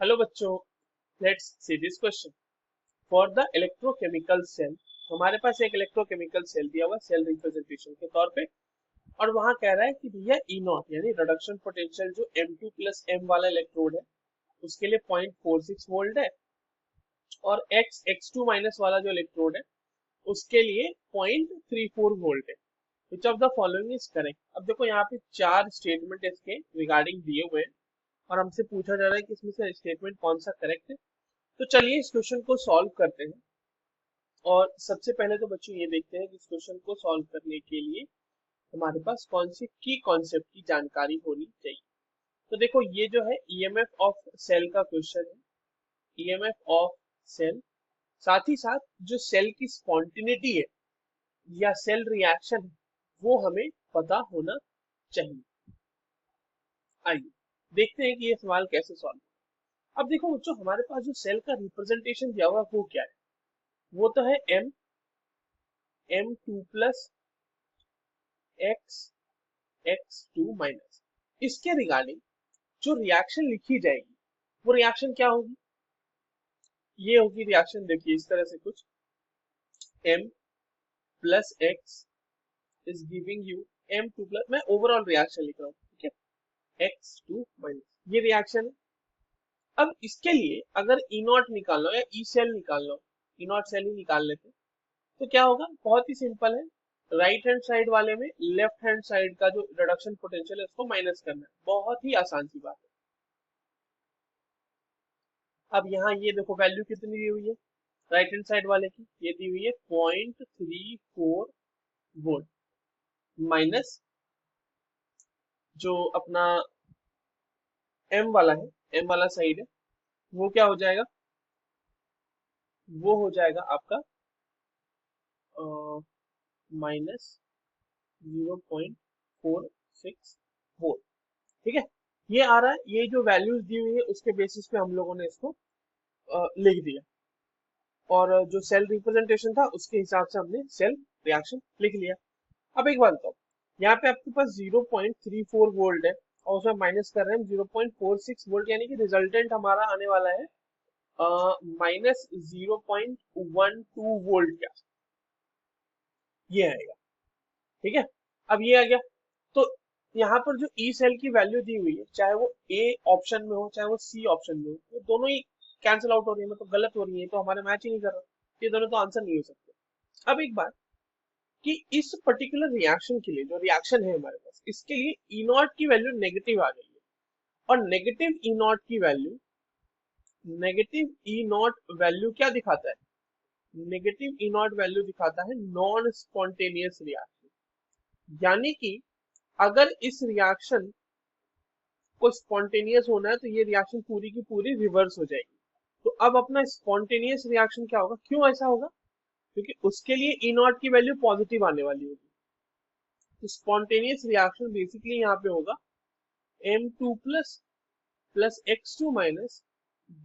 Hello बच्चों, let's see this question for the electrochemical cell. हमारे पास एक इलेक्ट्रोकेमिकल सेल दिया हुआ सेल रिप्रेजेंटेशन के तौर पे, और वहां कह रहा है कि भैया ई नॉट यानी रिडक्शन पोटेंशियल जो M2 प्लस एम वाला इलेक्ट्रोड है उसके लिए 0.46 वोल्ट है, और X2 माइनस वाला जो इलेक्ट्रोड है उसके लिए 0.34 वोल्ट है। Which of the following is correct. अब देखो यहाँ पे चार स्टेटमेंट इसके रिगार्डिंग दिए हुए हैं और हमसे पूछा जा रहा है कि इसमें से स्टेटमेंट कौन सा करेक्ट है। तो चलिए इस क्वेश्चन को सॉल्व करते हैं। और सबसे पहले तो बच्चों ये देखते हैं कि इस क्वेश्चन को सॉल्व करने के लिए हमारे पास कौन सी की कॉन्सेप्ट की जानकारी होनी चाहिए। तो देखो ये जो है ईएमएफ ऑफ सेल का क्वेश्चन है, ईएमएफ ऑफ सेल। साथ ही साथ जो सेल की स्पॉन्टिनिटी है या सेल रिएक्शन है वो हमें पता होना चाहिए। आइए देखते हैं कि ये सवाल कैसे सॉल्व। अब देखो बच्चों, हमारे पास जो सेल का रिप्रेजेंटेशन दिया हुआ है वो क्या है। वो तो है M2 प्लस X2 माइनस। इसके रिगार्डिंग जो रिएक्शन लिखी जाएगी वो रिएक्शन क्या होगी। ये होगी रिएक्शन, देखिए इस तरह से कुछ M plus X is giving you M2 plus, मैं ओवरऑल रिएक्शन लिख रहा हूँ, ठीक है, X2 माइनस, ये रिएक्शन है। अब इसके लिए अगर ई नॉट निकालना हो या ई सेल निकालना हो, ई नॉट सेल ही निकाल लेते हैं, तो क्या होगा, बहुत ही सिंपल है। राइट हैंड साइड वाले में लेफ्ट हैंड साइड का जो रिडक्शन पोटेंशियल है उसको माइनस करना है, बहुत ही आसान सी बात है। अब यहाँ ये देखो वैल्यू कितनी दी हुई है राइट हैंड साइड वाले की, ये दी हुई है 0.34 वोल्ट माइनस जो अपना एम वाला है, एम वाला साइड है, वो क्या हो जाएगा, वो हो जाएगा आपका माइनस 0.46 वोल्ट। ठीक है, ये आ रहा है, ये जो वैल्यूज दी हुई है उसके बेसिस पे हम लोगों ने इसको लिख दिया, और जो सेल रिप्रेजेंटेशन था उसके हिसाब से हमने सेल रिएक्शन लिख लिया। अब एक बात बताओ, यहाँ पे आपके पास 0.34 वोल्ट है और उसमें माइनस कर रहे हैं 0.46 वोल्ट, यानी कि रिजल्टेंट हमारा आने वाला है माइनस 0.12 वोल्ट का, ये आएगा। ठीक है, अब ये आ गया। तो यहाँ पर जो ई सेल की वैल्यू दी हुई है, चाहे वो ए ऑप्शन में हो चाहे वो सी ऑप्शन में हो, वो दोनों ही कैंसिल आउट हो रही है, मतलब गलत हो रही है, तो हमारे मैच ही नहीं कर रहा, ये दोनों तो आंसर नहीं हो सकते। अब एक बात कि इस पर्टिकुलर रिएक्शन के लिए जो रिएक्शन है हमारे पास, इसके लिए ई नॉट की वैल्यू नेगेटिव आ गई है, और नेगेटिव ई नॉट की value, negative E not value क्या दिखाता है, नेगेटिव ई नॉट वैल्यू दिखाता है नॉन स्पॉन्टेनियस रिएक्शन। यानी कि अगर इस रिएक्शन को स्पॉन्टेनियस होना है तो ये रिएक्शन पूरी की पूरी रिवर्स हो जाएगी। तो अब अपना स्पॉन्टेनियस रिएक्शन क्या होगा, क्यों ऐसा होगा, क्योंकि उसके लिए ई नॉट की वैल्यू पॉजिटिव आने वाली होगी। तो स्पॉन्टेनियस रिएक्शन बेसिकली यहाँ पे होगा M2 plus plus X2 minus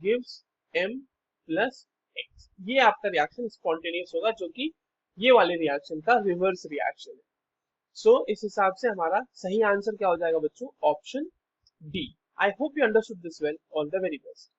gives M plus X। ये आपका रिएक्शन स्पॉन्टेनियस होगा, जो कि ये वाले रिएक्शन का रिवर्स रिएक्शन है। सो इस हिसाब से हमारा सही आंसर क्या हो जाएगा बच्चों, option D. I hope you understood this well, all the very best.